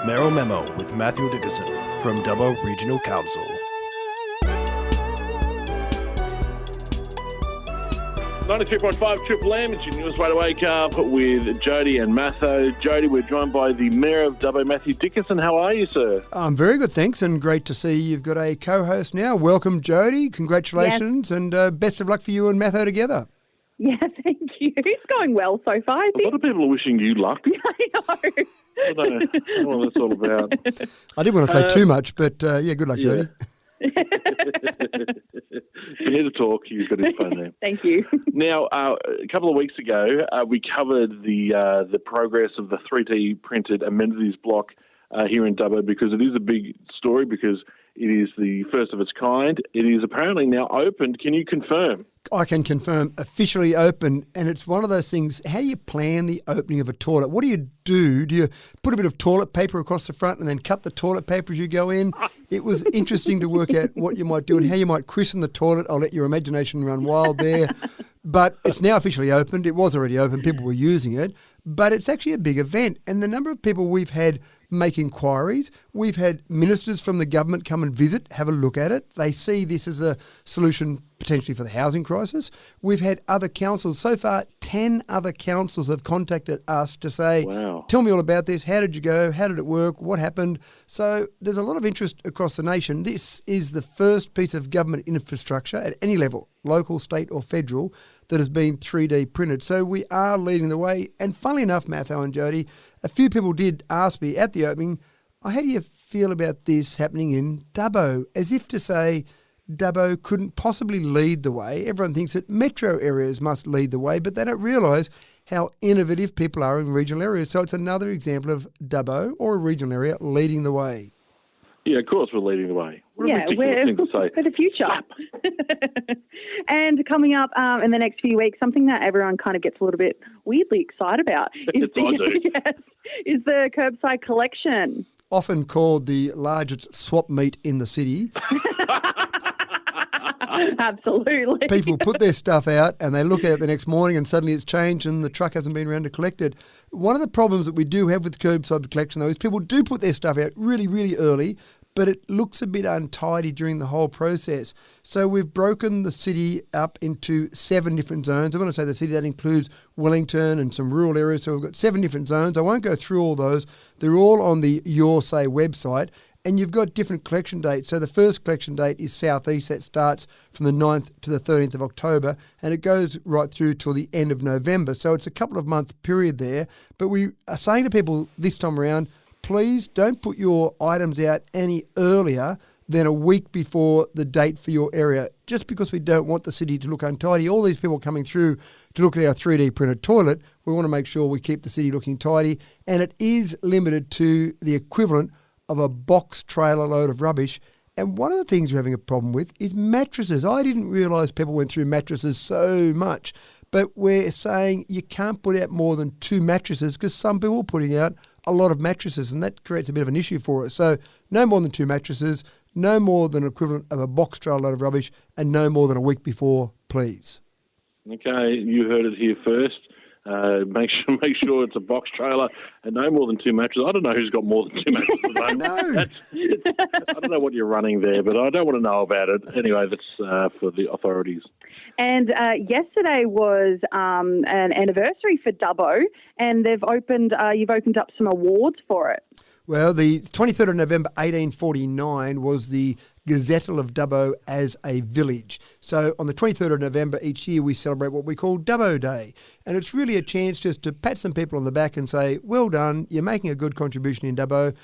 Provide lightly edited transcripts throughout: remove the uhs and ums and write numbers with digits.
Mayoral Memo with Matthew Dickerson from Dubbo Regional Council. 92.5 Triple M, it's your newest way to wake up with Jodi and Matho. Jodi, we're joined by the Mayor of Dubbo, Matthew Dickerson. How are you, sir? I'm very good, thanks, and great to see you've got a co-host now. Welcome, Jodi. Congratulations, and best of luck for you and Matho together. Yeah, thank you. It's going well so far, I A think. lot of people are wishing you luck. I know. I don't know what that's all about. I didn't want to say too much, but good luck, Jodi. If you need to talk, you've got his phone there. Thank you. Now, a couple of weeks ago, we covered the progress of the 3D printed amenities block here in Dubbo, because it is a big story, because it is the first of its kind. It is apparently now opened. Can you confirm? I can confirm, officially open, and it's one of those things. How do you plan the opening of a toilet? What do you do? Do you put a bit of toilet paper across the front and then cut the toilet paper as you go in? It was interesting to work out what you might do and how you might christen the toilet. I'll let your imagination run wild there. But it's now officially opened. It was already open. People were using it. But it's actually a big event. And the number of people we've had make inquiries, we've had ministers from the government come and visit, have a look at it. They see this as a solution potentially for the housing crisis. We've had other councils. So far, 10 other councils have contacted us to say, Wow. Tell me all about this. How did you go? How did it work? What happened? So there's a lot of interest across the nation. This is the first piece of government infrastructure at any level, local, state or federal, that has been 3D printed. So we are leading the way. And funnily enough, Matho and Jodi, a few people did ask me at the opening, how do you feel about this happening in Dubbo? As if to say Dubbo couldn't possibly lead the way. Everyone thinks that metro areas must lead the way, but they don't realise how innovative people are in regional areas. So it's another example of Dubbo or a regional area leading the way. Yeah, of course we're leading the way. What a Yeah, ridiculous thing to say. for the future. And coming up in the next few weeks, something that everyone kind of gets a little bit weirdly excited about is, is the curbside collection. Often called the largest swap meet in the city. Absolutely. People put their stuff out and they look at it the next morning and suddenly it's changed and the truck hasn't been around to collect it. One of the problems that we do have with curbside collection, though, is people do put their stuff out really, really early, but it looks a bit untidy during the whole process. So we've broken the city up into 7 different zones. I want to say the city, that includes Wellington and some rural areas. So we've got 7 different zones. I won't go through all those. They're all on the Your Say website. And you've got different collection dates. So the first collection date is Southeast. That starts from the 9th to the 13th of October, and it goes right through till the end of November. So it's a couple of month period there. But we are saying to people this time around, please don't put your items out any earlier than a week before the date for your area, just because we don't want the city to look untidy. All these people coming through to look at our 3D printed toilet, we want to make sure we keep the city looking tidy. And it is limited to the equivalent of a box trailer load of rubbish. And one of the things we're having a problem with is mattresses. I didn't realise people went through mattresses so much, but we're saying you can't put out more than 2 mattresses because some people are putting out a lot of mattresses, and that creates a bit of an issue for us. So no more than 2 mattresses, no more than equivalent of a box trailer load of rubbish, and no more than a week before, please. Okay, you heard it here first. Make sure it's a box trailer and no more than 2 mattresses. I don't know who's got more than 2 mattresses. I know. I don't know what you're running there, but I don't want to know about it. Anyway, that's for the authorities. And yesterday was an anniversary for Dubbo, and you've opened up some awards for it. Well, the 23rd of November 1849 was the Gazettal of Dubbo as a village. So on the 23rd of November each year we celebrate what we call Dubbo Day. And it's really a chance just to pat some people on the back and say, well done, you're making a good contribution in Dubbo.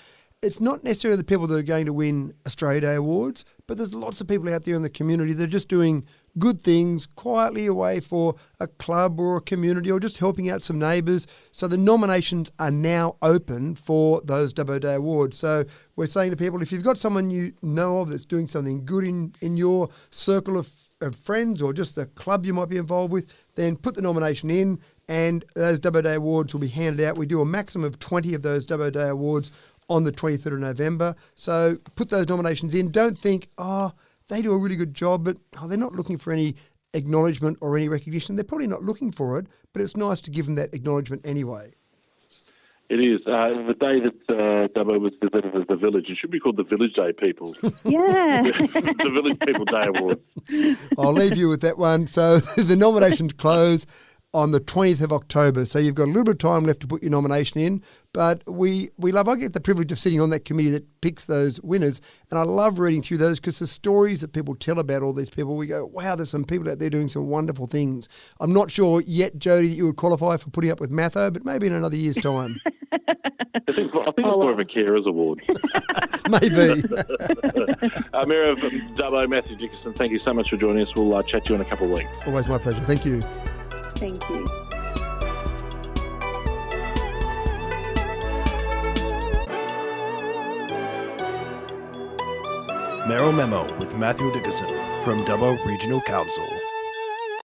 It's not necessarily the people that are going to win Australia Day awards, but there's lots of people out there in the community that are just doing good things quietly away for a club or a community or just helping out some neighbours. So the nominations are now open for those Dubbo Day awards. So we're saying to people, if you've got someone you know of that's doing something good in your circle of friends or just the club you might be involved with, then put the nomination in and those Dubbo Day awards will be handed out. We do a maximum of 20 of those Dubbo Day awards on the 23rd of November. So put those nominations in. Don't think, they do a really good job, but they're not looking for any acknowledgement or any recognition. They're probably not looking for it, but it's nice to give them that acknowledgement anyway. It is. The day that Dubbo was visited as the village, it should be called the Village Day People. Yeah. The Village People Day Award. I'll leave you with that one. So the nominations close on the 20th of October. So you've got a little bit of time left to put your nomination in. But I get the privilege of sitting on that committee that picks those winners. And I love reading through those because the stories that people tell about all these people, we go, wow, there's some people out there doing some wonderful things. I'm not sure yet, Jodi, that you would qualify for putting up with Matho, but maybe in another year's time. I think it's more of a carers award. Maybe. Mayor of Dubbo, Matthew Dickinson, thank you so much for joining us. We'll chat to you in a couple of weeks. Always my pleasure. Thank you. Thank you. Mayoral Memo with Matthew Dickinson from Dubbo Regional Council.